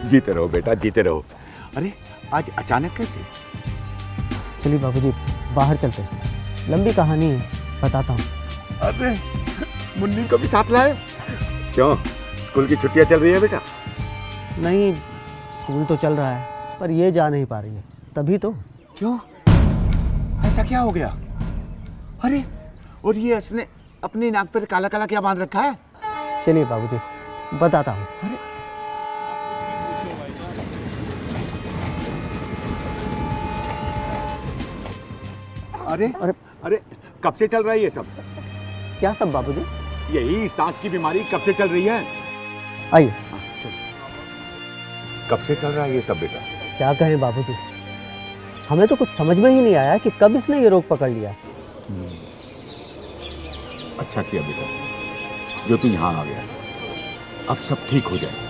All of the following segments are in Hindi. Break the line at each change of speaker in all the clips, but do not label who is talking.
जीते रहो बेटा, जीते रहो। अरे आज अचानक कैसे?
चलिए बाबूजी बाहर चलते हैं, लंबी कहानी है, बताता हूँ।
अरे मुन्नी को भी साथ लाए? क्यों, स्कूल की छुट्टियां चल रही है बेटा?
नहीं, स्कूल तो चल रहा है पर ये जा नहीं पा रही है, तभी तो।
क्यों, ऐसा क्या हो गया? अरे और ये इसने अपनी नाक पर काला काला क्या बांध रखा है?
चलिए बाबूजी बताता हूँ।
अरे अरे अरे कब से चल रहा है ये सब?
क्या सब बाबूजी?
यही सांस की बीमारी कब से चल रही है?
आइए।
कब से चल रहा है ये सब बेटा?
क्या कहें बाबूजी, हमें तो कुछ समझ में ही नहीं आया कि कब इसने ये रोग पकड़ लिया।
अच्छा किया बेटा जो तू यहाँ आ गया, अब सब ठीक हो जाएगा।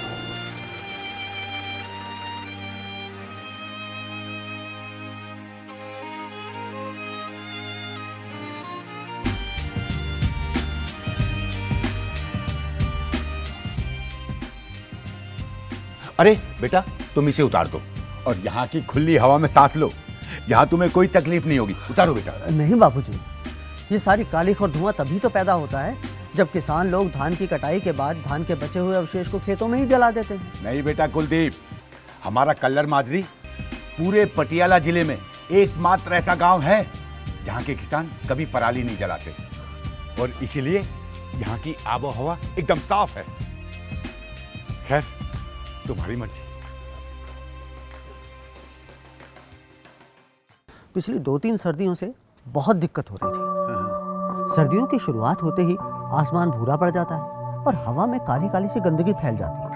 अरे बेटा तुम इसे उतार दो और यहाँ की खुली हवा में सांस लो, यहाँ तुम्हें कोई तकलीफ नहीं होगी। उतारो बेटा।
नहीं बाबूजी, ये सारी कालिख और धुआं तभी तो पैदा होता है जब किसान लोग धान की कटाई के बाद धान के बचे हुए अवशेष को खेतों में ही जला देते हैं।
नहीं बेटा कुलदीप, हमारा कल्लर माजरी पूरे पटियाला जिले में एकमात्र ऐसा गांव है जहाँ के किसान कभी पराली नहीं जलाते, और इसीलिए यहाँ की आबो हवा एकदम साफ है। खैर तुम्हारी मर्जी।
पिछली 2-3 सर्दियों से बहुत दिक्कत हो रही थी। सर्दियों की शुरुआत होते ही आसमान भूरा पड़ जाता है और हवा में काली काली सी गंदगी फैल जाती है।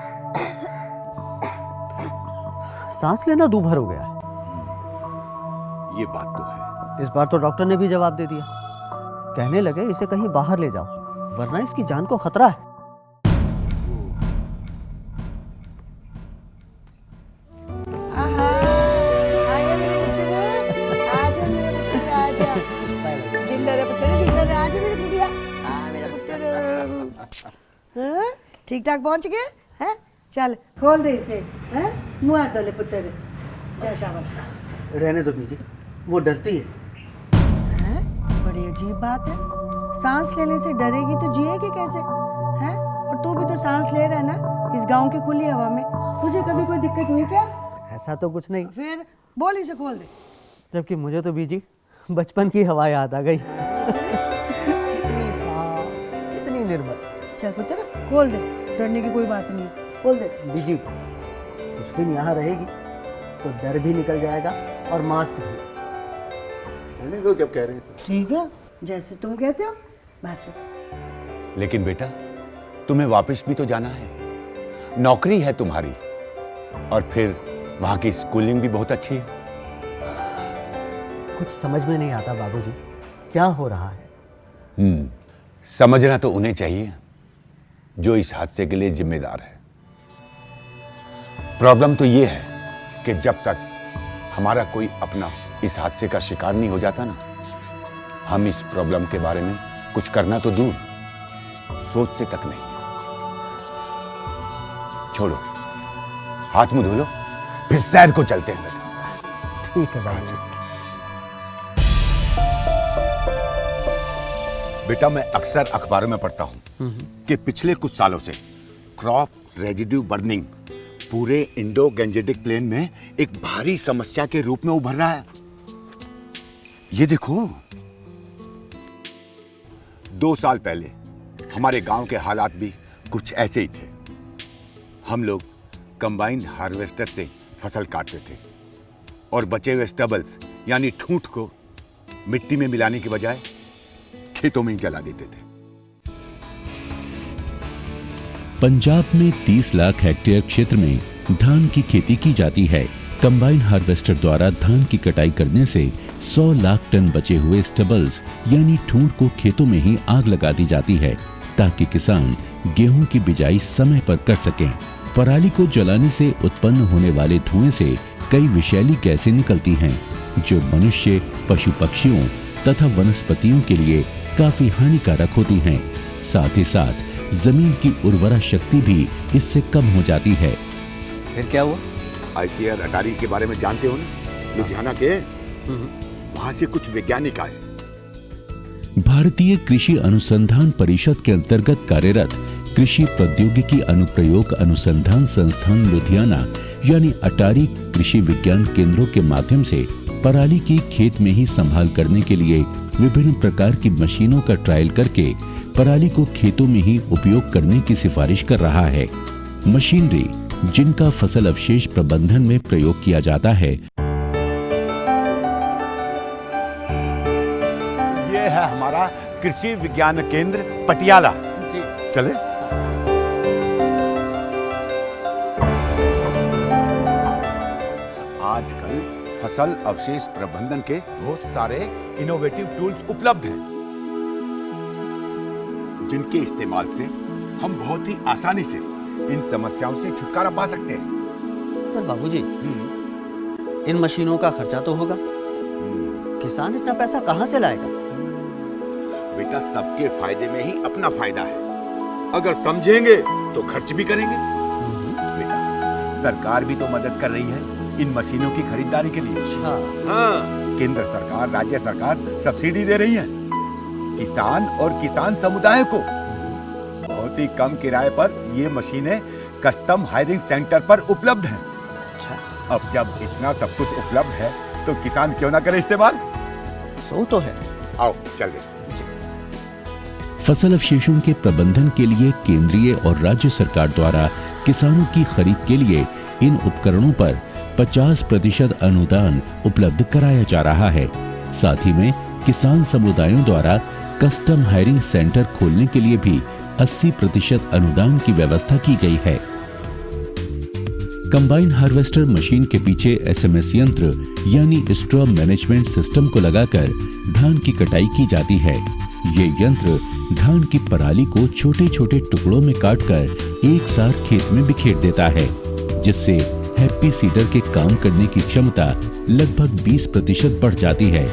सांस लेना दूभर हो गया है।
ये बात तो है।
इस बार तो डॉक्टर ने भी जवाब दे दिया, कहने लगे इसे कहीं बाहर ले जाओ वरना इसकी जान को खतरा है।
ठीक ठाक पहुंच गए हैं? चल खोल दे इसे, हैं? मुंह हाथ धो ले पुत्र, जा शाबाश।
रहने दो बीजी, वो डरती है।
हैं? बड़ी अजीब बात है, सांस लेने से डरेगी तो जिएगी कैसे? हैं? और तू भी तो सांस ले रहा है ना इस गांव की खुली हवा में, तुझे कभी कोई दिक्कत हुई क्या?
ऐसा तो कुछ नहीं।
फिर बोल इसे खोल दे।
जबकि मुझे तो बीजी बचपन की हवा याद आ गई। इतनी साफ, इतनी निर्मल।
चल पुत्र खोल दे, डरने की कोई बात नहीं है, खोल दे।
बीजी कुछ दिन यहाँ रहेगी तो डर भी निकल जाएगा और मास्क भी।
रहने दो जब कह रहे हैं।
ठीक है, जैसे तुम कहते हो बस।
लेकिन बेटा तुम्हें वापस भी तो जाना है, नौकरी है तुम्हारी, और फिर वहां की स्कूलिंग भी बहुत अच्छी है।
कुछ समझ में नहीं आता बाबूजी, क्या हो रहा है?
समझना तो उन्हें चाहिए जो इस हादसे के लिए जिम्मेदार है। प्रॉब्लम तो ये है कि जब तक हमारा कोई अपना इस हादसे का शिकार नहीं हो जाता ना, हम इस प्रॉब्लम के बारे में कुछ करना तो दूर, सोचते तक नहीं। छोड़ो, हाथ मुंह धो लो, फिर सैर को चलते हैं बेटा।
ठीक है बाबूजी।
बेटा मैं अक्सर अखबारों में पढ़ता हूं कि पिछले कुछ सालों से क्रॉप रेजिड्यू बर्निंग पूरे इंडो गैंजेटिक प्लेन में एक भारी समस्या के रूप में उभर रहा है। ये देखो, 2 साल पहले हमारे गांव के हालात भी कुछ ऐसे ही थे। हम लोग कंबाइन हार्वेस्टर से फसल काटते थे और बचे हुए स्टबल्स यानी ठूंठ को मिट्टी में मिलाने के बजाय खेतों में ही जला देते थे।
पंजाब में 30 लाख हेक्टेयर क्षेत्र में धान की खेती की जाती है। कंबाइन हार्वेस्टर द्वारा धान की कटाई करने से 100 लाख टन बचे हुए स्टबल्स यानी ठूंठ को खेतों में ही आग लगा दी जाती है ताकि किसान गेहूं की बिजाई समय पर कर सकें। पराली को जलाने से उत्पन्न होने वाले धुएं से कई विषैली गैसें निकलती हैं, जो मनुष्य, पशु पक्षियों तथा वनस्पतियों के लिए काफी हानिकारक होती हैं। साथ ही साथ जमीन की उर्वरा शक्ति भी इससे कम हो जाती है।
फिर क्या हुआ?
आईसीआर अटारी के बारे में जानते हो ना? लुधियाना के वहां से कुछ वैज्ञानिक आए।
भारतीय कृषि अनुसंधान परिषद के अंतर्गत कार्यरत कृषि प्रौद्योगिकी अनुप्रयोग अनुसंधान संस्थान लुधियाना यानी अटारी कृषि विज्ञान केंद्रों के माध्यम से पराली की खेत में ही संभाल करने के लिए विभिन्न प्रकार की मशीनों का ट्रायल करके पराली को खेतों में ही उपयोग करने की सिफारिश कर रहा है। मशीनरी जिनका फसल अवशेष प्रबंधन में प्रयोग किया जाता है।
ये है हमारा कृषि विज्ञान केंद्र पटियाला जी। चले। आजकल फसल अवशेष प्रबंधन के बहुत सारे इनोवेटिव टूल्स उपलब्ध हैं, जिनके इस्तेमाल से हम बहुत ही आसानी से इन समस्याओं से छुटकारा पा सकते हैं।
पर बाबूजी, इन मशीनों का खर्चा तो होगा, किसान इतना पैसा कहाँ से लाएगा?
बेटा, सबके फायदे में ही अपना फायदा है। अगर समझेंगे तो खर्च भी करेंगे। बेटा, सरकार भी तो मदद कर रही है इन मशीनों की खरीदारी के लिए।
अच्छा।
हाँ, केंद्र सरकार, राज्य सरकार सब्सिडी दे रही है। किसान और किसान समुदाय को बहुत ही कम किराए पर ये मशीनें कस्टम हायरिंग सेंटर पर उपलब्ध हैं।
अच्छा।
अब जब इतना सब कुछ उपलब्ध है तो किसान क्यों ना करे इस्तेमाल?
सो तो है।
आओ चल दे।
फसल अवशेषों के प्रबंधन के लिए केंद्रीय और राज्य सरकार द्वारा किसानों की खरीद के लिए इन उपकरणों पर 50% अनुदान उपलब्ध कराया जा रहा है। साथ ही में किसान समुदायों द्वारा कस्टम हायरिंग सेंटर खोलने के लिए भी 80% अनुदान की व्यवस्था की गई है। कंबाइन हार्वेस्टर मशीन के पीछे एसएमएस यंत्र यानी स्ट्रॉ मैनेजमेंट सिस्टम को लगाकर धान की कटाई की जाती है। ये यंत्र धान की पराली को छोटे छोटे टुकड़ों में काटकर एक साथ खेत में बिखेर देता है, जिससे हैप्पी सीडर के काम करने की क्षमता लगभग 20% बढ़ जाती है।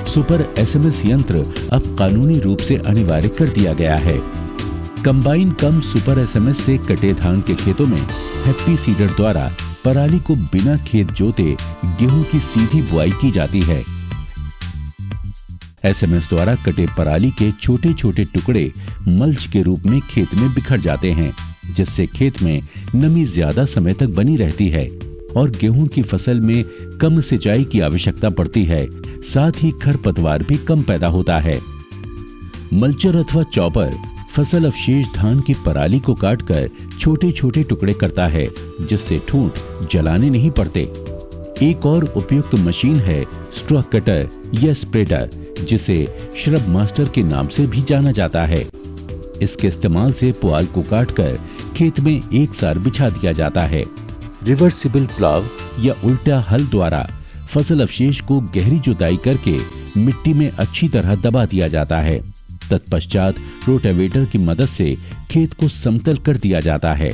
सुपर एसएमएस यंत्र अब कानूनी रूप से अनिवार्य कर दिया गया है। कंबाइन कम सुपर एसएमएस से कटे धान के खेतों में हैप्पी सीडर द्वारा पराली को बिना खेत जोते गेहूं की सीधी बुआई की जाती है। एसएमएस द्वारा कटे पराली के छोटे छोटे टुकड़े मल्च के रूप में खेत में बिखर जाते हैं, जिससे खेत में नमी ज्यादा समय तक बनी रहती है और गेहूं की फसल में कम सिंचाई की आवश्यकता पड़ती है। साथ ही खरपतवार भी कम पैदा होता है। मल्चर अथवा चॉपर फसल अवशेष धान की पराली को काटकर छोटे छोटे टुकड़े करता है, जिससे ठूंठ जलाने नहीं पड़ते। एक और उपयुक्त मशीन है स्ट्रॉ कटर या स्प्रेडर, जिसे श्रब मास्टर के नाम से भी जाना जाता है। इसके इस्तेमाल से पुआल को काटकर खेत में एक सार बिछा दिया जाता है। रिवर्सिबल प्लाव या उल्टा हल द्वारा फसल अवशेष को गहरी जुताई करके मिट्टी में अच्छी तरह दबा दिया जाता है। तत्पश्चात रोटावेटर की मदद से खेत को समतल कर दिया जाता है।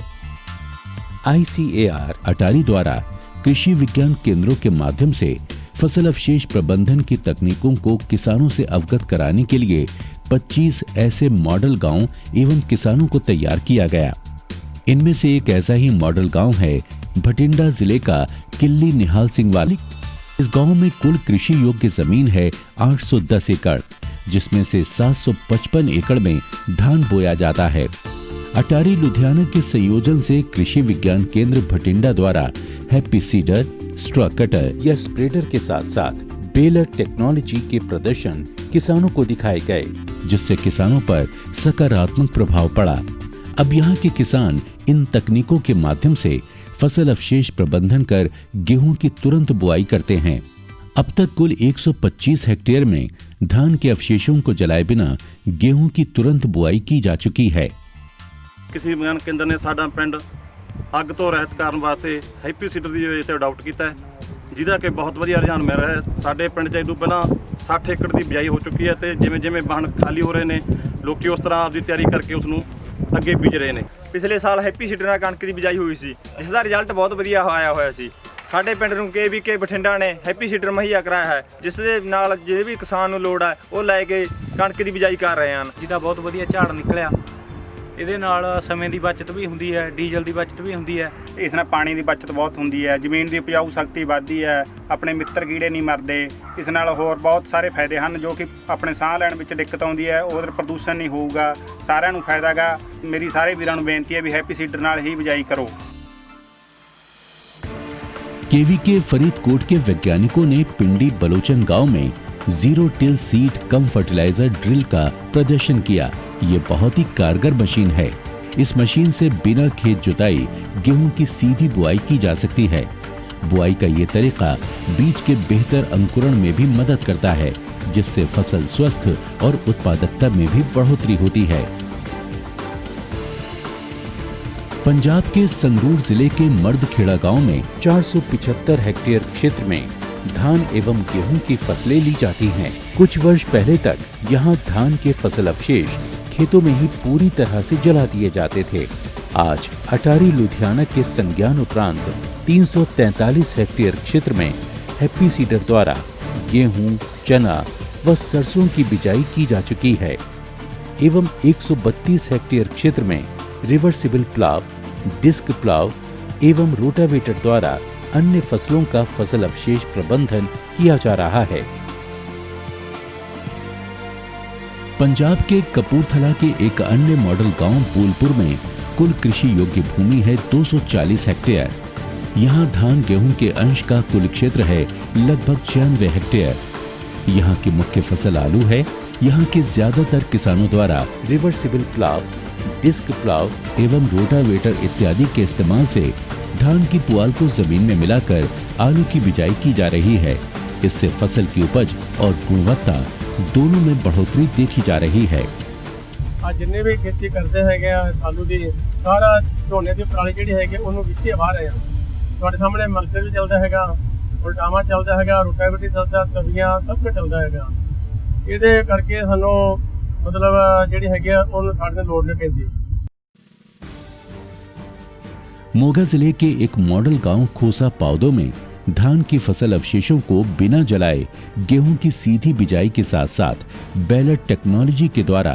आईसीएआर अटारी द्वारा कृषि विज्ञान केंद्रों के माध्यम से फसल अवशेष प्रबंधन की तकनीकों को किसानों से अवगत कराने के लिए 25 ऐसे मॉडल गांव एवं किसानों को तैयार किया गया। इनमें से एक ऐसा ही मॉडल गांव है भटिंडा जिले का किल्ली निहाल सिंह वाली। इस गांव में कुल कृषि योग्य जमीन है 810 एकड़, जिसमें से 755 एकड़ में धान बोया जाता है। अटारी लुधियाना के संयोजन से कृषि विज्ञान केंद्र भटिंडा द्वारा हैप्पी सीडर, स्ट्रॉ कटर या स्प्रेडर के साथ साथ बेलर टेक्नोलॉजी के प्रदर्शन किसानों को दिखाए गए, जिससे किसानों पर सकारात्मक प्रभाव पड़ा। अब यहाँ के किसान इन तकनीकों के माध्यम से फसल अवशेष प्रबंधन कर गेहूं की तुरंत बुआई करते हैं। अब तक कुल 125 हेक्टेयर में धान के अवशेषों को जलाए बिना गेहूं की तुरंत बुआई की जा चुकी है।
कृषि विज्ञान केंद्र ने साडा पिंड ਅੱਗ ਤੋਂ ਰਹਿਤ ਕਰਨ ਵਾਸਤੇ ਹੈਪੀ ਸੀਡਰ ਦੀ ਇੱਥੇ ਅਡਾਪਟ ਕੀਤਾ ਹੈ, ਜਿਹਦਾ ਕਿ ਬਹੁਤ ਵਧੀਆ ਰੁਝਾਨ ਮਿਲ ਰਿਹਾ ਹੈ। ਸਾਡੇ ਪਿੰਡ 'ਚ ਤੋਂ ਪਹਿਲਾਂ 60 ਏਕੜ ਦੀ ਬਿਜਾਈ ਹੋ ਚੁੱਕੀ ਹੈ ਤੇ ਜਿਵੇਂ ਜਿਵੇਂ ਵਾਹਣ ਖਾਲੀ ਹੋ ਰਹੇ ਨੇ, ਲੋਕੀ ਉਸ ਤਰ੍ਹਾਂ ਆਪਦੀ ਤਿਆਰੀ ਕਰਕੇ ਉਸ ਨੂੰ ਅੱਗੇ ਬੀਜ ਰਹੇ ਨੇ।
ਪਿਛਲੇ ਸਾਲ ਹੈਪੀ ਸੀਡਰ ਨਾਲ ਕਣਕ ਦੀ ਬਿਜਾਈ ਹੋਈ ਸੀ, ਜਿਸ ਦਾ ਰਿਜ਼ਲਟ ਬਹੁਤ ਵਧੀਆ ਆਇਆ ਹੋਇਆ ਸੀ। ਸਾਡੇ ਪਿੰਡ ਨੂੰ KVK ਬਠਿੰਡਾ ਨੇ ਹੈਪੀ ਸੀਡਰ ਮੁਹੱਈਆ ਕਰਾਇਆ ਹੈ, ਜਿਸ ਦੇ ਨਾਲ ਜਿਹੜੇ ਵੀ ਕਿਸਾਨ ਨੂੰ ਲੋੜ ਹੈ ਉਹ ਲੈ ਕੇ ਕਣਕ ਦੀ ਬਿਜਾਈ ਕਰ ਰਹੇ ਹਨ।
ਜਿਹਦਾ ਬਹੁਤ ਵਧੀਆ ਝਾੜ ਨਿਕਲਿਆ। ਇਹਦੇ ਨਾਲ ਸਮੇਂ ਦੀ ਬਚਤ ਵੀ ਹੁੰਦੀ ਹੈ, ਡੀਜ਼ਲ ਦੀ ਬਚਤ ਵੀ ਹੁੰਦੀ ਹੈ।
ਇਸ ਨਾਲ ਪਾਣੀ ਦੀ ਬਚਤ ਬਹੁਤ ਹੁੰਦੀ ਹੈ, ਜ਼ਮੀਨ ਦੀ ਉਪਜਾਊ ਸ਼ਕਤੀ ਵੱਧਦੀ ਹੈ, ਆਪਣੇ ਮਿੱਤਰ ਕੀੜੇ ਨਹੀਂ ਮਰਦੇ। ਇਸ ਨਾਲ ਹੋਰ ਬਹੁਤ ਸਾਰੇ ਫਾਇਦੇ ਹਨ, ਜੋ ਕਿ ਆਪਣੇ ਸਾਹ ਲੈਣ ਵਿੱਚ ਦਿੱਕਤ ਆਉਂਦੀ ਹੈ, ਉਧਰ ਪ੍ਰਦੂਸ਼ਣ ਨਹੀਂ ਹੋਊਗਾ, ਸਾਰਿਆਂ ਨੂੰ ਫਾਇਦਾ ਗਾ। ਮੇਰੀ ਸਾਰੇ ਵੀਰਾਂ ਨੂੰ ਬੇਨਤੀ ਹੈ ਵੀ ਹੈਪੀ ਸੀਡਰ ਨਾਲ ਹੀ ਬਿਜਾਈ ਕਰੋ।
KVK फरीदकोट के वैज्ञानिकों ने पिंडी बलोचन गांव में zero till seed cum fertilizer drill का प्रदर्शन किया। ये बहुत ही कारगर मशीन है। इस मशीन से बिना खेत जुताई गेहूं की सीधी बुआई की जा सकती है। बुआई का ये तरीका बीज के बेहतर अंकुरण में भी मदद करता है, जिससे फसल स्वस्थ और उत्पादकता में भी बढ़ोतरी होती है। पंजाब के संगरूर जिले के मर्दखेड़ा गांव में 475 हेक्टेयर क्षेत्र में धान एवं गेहूं की फसलें ली जाती हैं। कुछ वर्ष पहले तक यहां धान के फसल अवशेष खेतों में ही पूरी तरह से जला दिए जाते थे। आज अटारी लुधियाना के संज्ञान उपरांत 343 हेक्टेयर क्षेत्र में हैप्पी सीडर द्वारा गेहूं, चना व सरसों की बिजाई की जा चुकी है एवं 132 हेक्टेयर क्षेत्र में रिवर्सिबल प्लाव, डिस्क प्लाव एवं रोटावेटर द्वारा अन्य फसलों का फसल अवशेष प्रबंधन किया जा रहा है। पंजाब के कपूरथला के एक अन्य मॉडल गांव बोलपुर में कुल कृषि योग्य भूमि है 240 हेक्टेयर। यहां धान गेहूं के अंश का कुल क्षेत्र है लगभग 96 हेक्टेयर। यहां की मुख्य फसल आलू है। यहां के ज्यादातर किसानों द्वारा रिवर्सिबल प्लाव, डिस्क प्लाव एवं रोटावेटर इत्यादि के इस्तेमाल से धान की पुआल को जमीन में मिलाकर आलू की बिजाई की जा रही है। इससे फसल की उपज और गुणवत्ता दोनों में बढ़ोतरी देखी जा रही है।
आज जिन्ने भी खेती करते हैं आलू की सारा झोने की पराली जी है उन्होंने विच वाह रहे हैं। ਤੁਹਾਡੇ ਸਾਹਮਣੇ ਮਲਚਰ ਵੀ ਚੱਲਦਾ ਹੈਗਾ, ਉਲਟਾਵਾ ਚੱਲਦਾ ਹੈਗਾ, ਰੋਟਾਵੇਟਰ ਚੱਲਦਾ, ਤਵੀਆਂ ਸਭ ਕੁਝ ਚੱਲਦਾ ਹੈਗਾ। ਇਹਦੇ ਕਰਕੇ ਸਾਨੂੰ मतलब ਜਿਹੜੀ ਹੈਗੀ ਆ ਉਹਨੂੰ ਸਾਡੇ ਨਾਲ ਲੋੜ ਨਹੀਂ ਪੈਂਦੀ।
मोगा जिले के एक मॉडल गांव खोसा पावदो में धान की फसल अवशेषों को बिना जलाए गेहूं की सीधी बिजाई के साथ साथ बैलेट टेक्नोलॉजी के द्वारा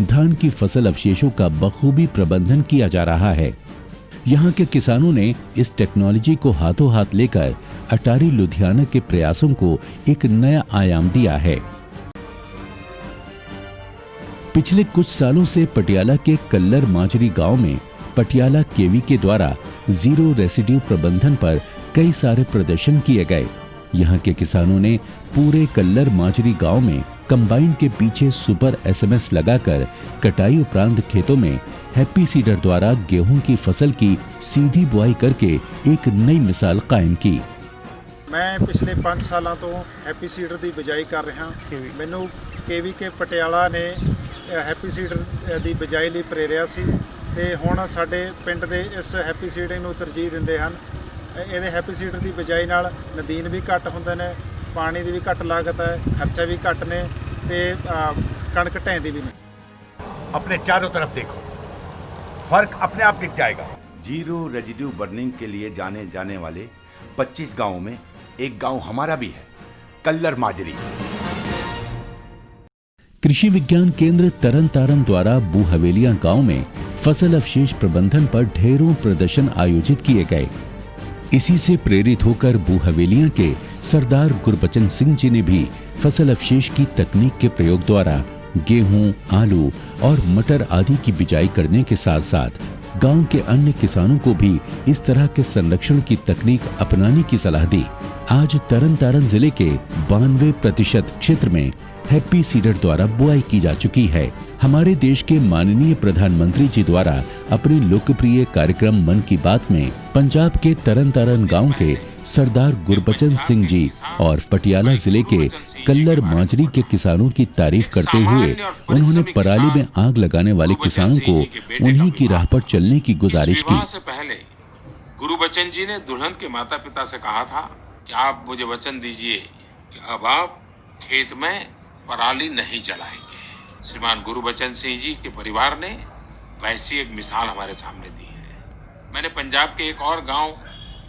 धान की फसल अवशेषों का बखूबी प्रबंधन किया जा रहा है। यहां के किसानों ने इस टेक्नोलॉजी को हाथों हाथ लेकर अटारी लुधियाना के प्रयासों को एक नया आयाम दिया है। पिछले कुछ सालों से पटियाला के कल्लर माजरी गांव में पटियाला KVK द्वारा जीरो रेसिड्यू प्रबंधन पर कई सारे प्रदर्शन किए गए। यहां के किसानों ने पूरे कल्लर माजरी गांव में कंबाइन के पीछे सुपर SMS लगाकर कटाई उपरांत खेतों में हैप्पी सीडर द्वारा गेहूं की फसल की सीधी बुआई करके एक नई मिसाल कायम की।
मैं पिछले 5 सालों तो हैप्पी सीडर की बिजाई कर रहा। मैनू KVK पटियाला ने हैप्पी सीडर की बिजाई ਲਈ ਪ੍ਰੇਰਿਆ ਸੀ ਤੇ ਹੁਣ ਸਾਡੇ ਪਿੰਡ ਦੇ ਇਸ ਹੈਪੀ ਸੀਡਿੰਗ ਨੂੰ ਤਰਜੀਹ ਦਿੰਦੇ ਹਨ। ਇਹਦੇ ਹੈਪੀ ਸੀਡਰ ਦੀ ਬਿਜਾਈ ਨਾਲ ਨਦੀਨ ਵੀ ਘੱਟ ਹੁੰਦੇ ਨੇ, ਪਾਣੀ ਦੀ ਵੀ ਘੱਟ ਲਾਗਤ ਹੈ, ਖਰਚਾ ਵੀ ਘੱਟ ਨੇ ਤੇ ਕਣਕ ਢਹਿੰਦੀ ਵੀ ਨਹੀਂ।
अपने चारों तरफ देखो, फर्क अपने आप दिख जाएगा। जीरो रेजिड्यू बर्निंग के लिए जाने जाने वाले 25 गांवों में एक गांव हमारा भी है, कल्लर माजरी।
कृषि विज्ञान केंद्र तरन तारण द्वारा बूहवेलिया गांव में फसल अवशेष प्रबंधन पर ढेरों प्रदर्शन आयोजित किए गए। इसी से प्रेरित होकर बूहवेलिया के सरदार गुरबचन सिंह जी ने भी फसल अवशेष की तकनीक के प्रयोग द्वारा गेहूं, आलू और मटर आदि की बिजाई करने के साथ साथ गांव के अन्य किसानों को भी इस तरह के संरक्षण की तकनीक अपनाने की सलाह दी। आज तरन तारण जिले के 92% क्षेत्र में हैप्पी सीडर द्वारा बुआई की जा चुकी है। हमारे देश के माननीय प्रधानमंत्री जी द्वारा अपने लोकप्रिय कार्यक्रम मन की बात में पंजाब के तरन तारण गांव के सरदार गुरबचन सिंह जी और पटियाला जिले के कल्लर माजरी के किसानों की तारीफ करते हुए उन्होंने पराली में आग लगाने वाले किसानों को उन्हीं की राह पर चलने की गुजारिश की।
से पहले गुरबचन जी ने दुल्हन के माता पिता से कहा था कि आप मुझे वचन दीजिए कि अब आप खेत में पराली नहीं जलाएंगे। श्रीमान गुरबचन सिंह जी के परिवार ने वैसी एक मिसाल हमारे सामने दी है। मैंने पंजाब के एक और गांव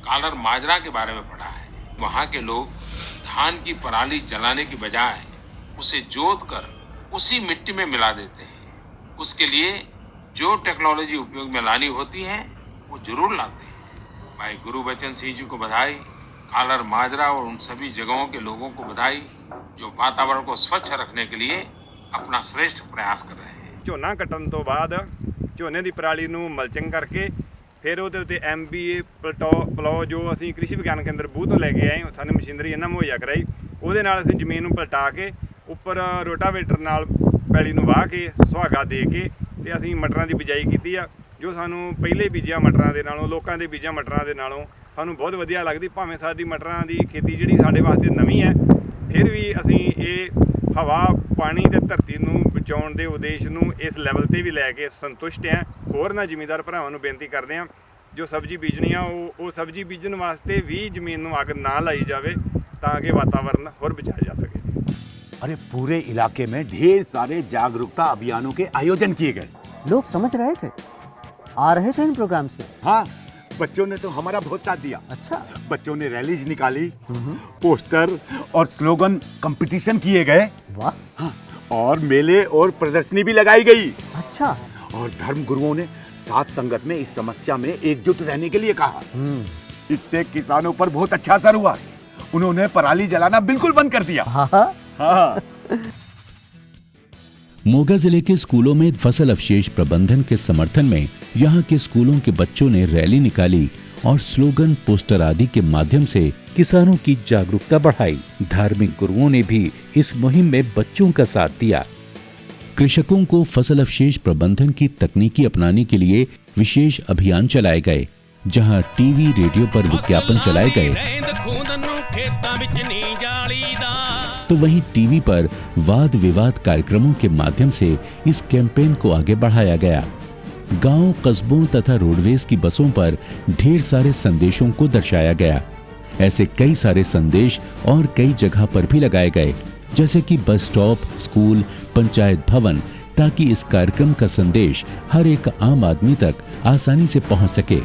कालर माजरा के बारे में पढ़ा है। वहाँ के लोग धान की पराली जलाने की बजाय उसे जोत कर उसी मिट्टी में मिला देते हैं। उसके लिए जो टेक्नोलॉजी उपयोग में लानी होती है वो जरूर लाते हैं। भाई गुरुबचन सिंह जी को बधाई, कालर माजरा और उन सभी जगहों के लोगों को बधाई जो वातावरण को स्वच्छ रखने के लिए अपना श्रेष्ठ प्रयास कर रहे हैं।
ਝੋਨਾ ਕੱਟਣ ਤੋਂ ਬਾਅਦ ਝੋਨੇ ਦੀ ਪਰਾਲੀ ਨੂੰ ਮਲਚਿੰਗ ਕਰਕੇ ਫਿਰ ਉਹਦੇ ਉੱਤੇ MBA ਪਲੋ ਜੋ ਅਸੀਂ ਕ੍ਰਿਸ਼ੀ ਵਿਗਿਆਨ ਕੇਂਦਰ ਬੂਹ ਤੋਂ ਲੈ ਕੇ ਆਏ, ਸਾਨੂੰ ਮਸ਼ੀਨਰੀ ਇਹਨਾਂ ਮੁਹੱਈਆ ਕਰਾਈ। ਉਹਦੇ ਨਾਲ ਅਸੀਂ ਜ਼ਮੀਨ ਨੂੰ ਪਲਟਾ ਕੇ ਉੱਪਰ ਰੋਟਾਵੇਟਰ ਨਾਲ ਪੈਲੀ ਨੂੰ ਵਾਹ ਕੇ ਸੁਹਾਗਾ ਦੇ ਕੇ ਤੇ ਅਸੀਂ ਮਟਰਾਂ ਦੀ ਬਿਜਾਈ ਕੀਤੀ ਆ, ਜੋ ਸਾਨੂੰ ਪਹਿਲੇ ਬੀਜਿਆ ਮਟਰਾਂ ਦੇ ਨਾਲੋਂ, ਲੋਕਾਂ ਦੇ ਬੀਜਿਆ ਮਟਰਾਂ ਦੇ ਨਾਲੋਂ ਸਾਨੂੰ ਬਹੁਤ ਵਧੀਆ ਲੱਗਦੀ। ਭਾਵੇਂ ਸਾਡੀ ਮਟਰਾਂ ਦੀ ਖੇਤੀ ਜਿਹੜੀ ਸਾਡੇ ਵਾਸਤੇ ਨਵੀਂ ਹੈ, ਫਿਰ ਵੀ ਅਸੀਂ ਇਹ ਹਵਾ, ਪਾਣੀ ਤੇ ਧਰਤੀ ਨੂੰ ਬਚਾਉਣ ਦੇ ਉਦੇਸ਼ ਨੂੰ ਇਸ ਲੈਵਲ ਤੇ ਵੀ ਲੈ ਕੇ ਸੰਤੁਸ਼ਟ ਹਾਂ। ਹੋਰ ਨਾ ਜ਼ਿਮੀਂਦਾਰ ਭਰਾਵਾਂ ਨੂੰ ਬੇਨਤੀ ਕਰਦੇ ਹਾਂ, ਜੋ ਸਬਜ਼ੀ ਬੀਜਣੀ ਆ ਉਹ ਸਬਜ਼ੀ ਬੀਜਣ ਵਾਸਤੇ ਵੀ ਜ਼ਮੀਨ ਨੂੰ ਅੱਗ ਨਾ ਲਾਈ ਜਾਵੇ ਤਾਂ ਕਿ ਵਾਤਾਵਰਨ ਹੋਰ ਬਚਾਇਆ ਜਾ ਸਕੇ।
अरे पूरे इलाके में ढेर सारे जागरूकता अभियानों के आयोजन किए गए।
लोग समझ रहे थे, आ रहे थे इन प्रोग्राम से।
हाँ, बच्चों ने तो हमारा बहुत साथ दिया।
अच्छा।
बच्चों ने रैलीज निकाली, पोस्टर और स्लोगन कंपटीशन किए गए।
वाह।
हाँ, और मेले और प्रदर्शनी भी लगाई गई।
अच्छा।
और धर्म गुरुओं ने साथ संगत में इस समस्या में एकजुट रहने के लिए कहा। इससे किसानों पर बहुत अच्छा असर हुआ। उन्होंने पराली जलाना बिल्कुल बंद कर दिया। हाँ।
मोगा जिले के स्कूलों में फसल अवशेष प्रबंधन के समर्थन में यहाँ के स्कूलों के बच्चों ने रैली निकाली और स्लोगन, पोस्टर आदि के माध्यम से किसानों की जागरूकता बढ़ाई। धार्मिक गुरुओं ने भी इस मुहिम में बच्चों का साथ दिया। कृषकों को फसल अवशेष प्रबंधन की तकनीकी अपनाने के लिए विशेष अभियान चलाए गए, जहां टीवी, रेडियो पर विज्ञापन चलाए गए, तो वहीं टीवी पर वाद विवाद कार्यक्रमों के माध्यम से इस कैंपेन को आगे बढ़ाया गया। गांव, कस्बों तथा रोडवेज की बसों पर ढेर सारे संदेशों को दर्शाया गया। ऐसे कई सारे संदेश और कई जगह पर भी लगाए गए, जैसे कि बस स्टॉप, स्कूल, पंचायत भवन, ताकि इस कार्यक्रम का संदेश हर एक आम आदमी तक आसानी से पहुंच सके।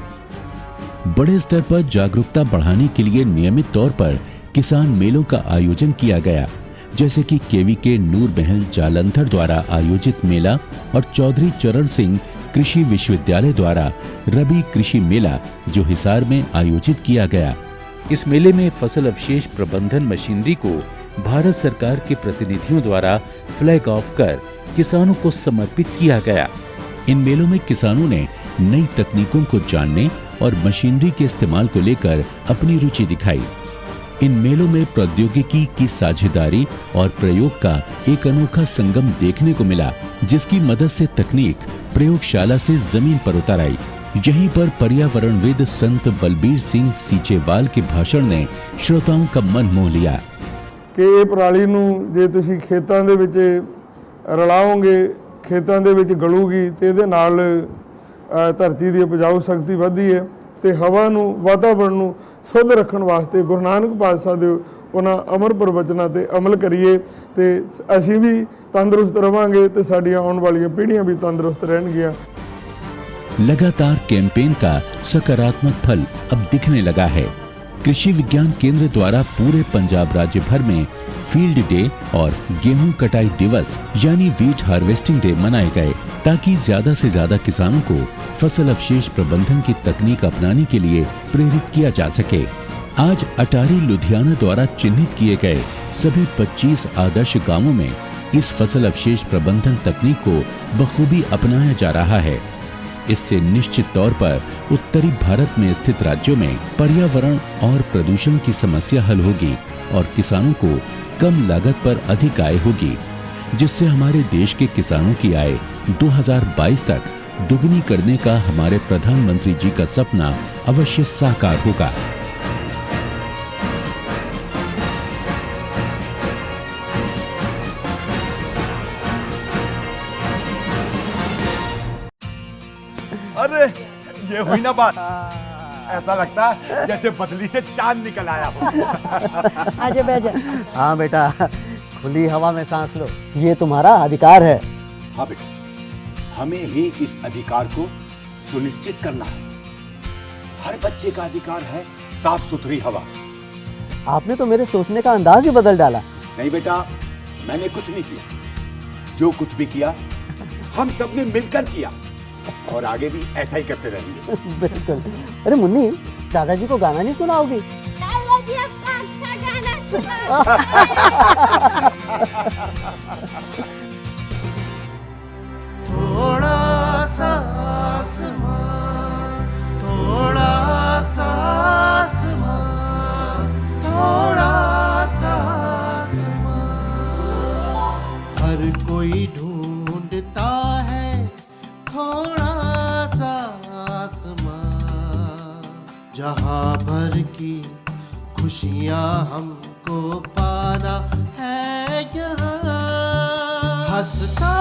बड़े स्तर पर जागरूकता बढ़ाने के लिए नियमित तौर पर किसान मेलों का आयोजन किया गया, जैसे कि केवीके नूर महल जालंधर द्वारा आयोजित मेला और चौधरी चरण सिंह कृषि विश्वविद्यालय द्वारा रबी कृषि मेला जो हिसार में आयोजित किया गया। इस मेले में फसल अवशेष प्रबंधन मशीनरी को भारत सरकार के प्रतिनिधियों द्वारा फ्लैग ऑफ कर किसानों को समर्पित किया गया। इन मेलों में किसानों ने नई तकनीकों को जानने और मशीनरी के इस्तेमाल को लेकर अपनी रुचि दिखाई। इन मेलों में प्रौद्योगिकी की साझेदारी और प्रयोग का एक अनोखा संगम देखने को मिला, जिसकी मदद से तकनीक प्रयोगशाला से जमीन पर उतर आई। यहीं पर पर्यावरणविद संत बलबीर सिंह सीचेवाल के भाषण ने श्रोताओं का मन मोह लिया
कि ये पराली नूं जे तुसीं खेतां दे विच रलाओगे, खेतां दे विच गलूगी ते इहदे नाल धरती की उपजाऊ शक्ति वधदी है ते हवा नूं, वातावरण नूं शुद्ध रखण वास्ते गुरु नानक पातशाह दे उन्हां अमर प्रवचनां ते अमल करिए ते असीं भी तंदुरुस्त रहांगे ते साडीआं आउण वालीआं पीढ़ियां भी तंदुरुस्त रहणगीआं।
लगातार कैंपेन का सकारात्मक फल अब दिखने लगा है। कृषि विज्ञान केंद्र द्वारा पूरे पंजाब राज्य भर में फील्ड डे और गेहूं कटाई दिवस यानी वीट हार्वेस्टिंग डे मनाए गए, ताकि ज्यादा से ज्यादा किसानों को फसल अवशेष प्रबंधन की तकनीक अपनाने के लिए प्रेरित किया जा सके। आज अटारी लुधियाना द्वारा चिन्हित किए गए सभी 25 आदर्श गांवों में इस फसल अवशेष प्रबंधन तकनीक को बखूबी अपनाया जा रहा है। इससे निश्चित तौर पर उत्तरी भारत में स्थित राज्यों में पर्यावरण और प्रदूषण की समस्या हल होगी और किसानों को कम लागत पर अधिक आय होगी, जिससे हमारे देश के किसानों की आय 2022 तक दुगनी करने का हमारे प्रधानमंत्री जी का सपना अवश्य साकार होगा।
अरे ये हुई ना बात, ऐसा लगता है जैसे बदली से चांद निकल आया हो।
आजा बैजा।
हाँ बेटा, खुली हवा में सांस लो, ये तुम्हारा अधिकार है।
हाँ बेटा, हमें ही इस अधिकार को सुनिश्चित करना है। हर बच्चे का अधिकार है साफ सुथरी हवा।
आपने तो मेरे सोचने का अंदाज ही बदल डाला।
नहीं बेटा, मैंने कुछ नहीं किया। जो कुछ भी किया हम सबने मिलकर किया और आगे भी ऐसा ही करते रहेंगे।
बिल्कुल। अरे मुन्नी, दादाजी को गाना नहीं सुनाओगी?
दादाजी आपका अच्छा गाना सुनाओ।
थोड़ा सा आसमां, थोड़ा सा आसमां, थोड़ा सा आसमां, हर कोई ढूंढता है थोड़ा सा आसमां, जहां भर की खुशियां हमको पाना है यहाँ। हंसता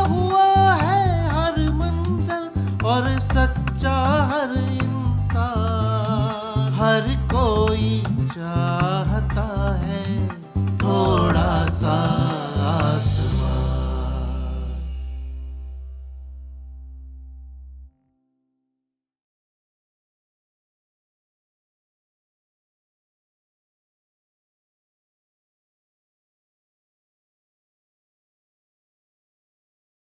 हुआ है हर मंजर और सच्चा हर इंसान, हर कोई चाह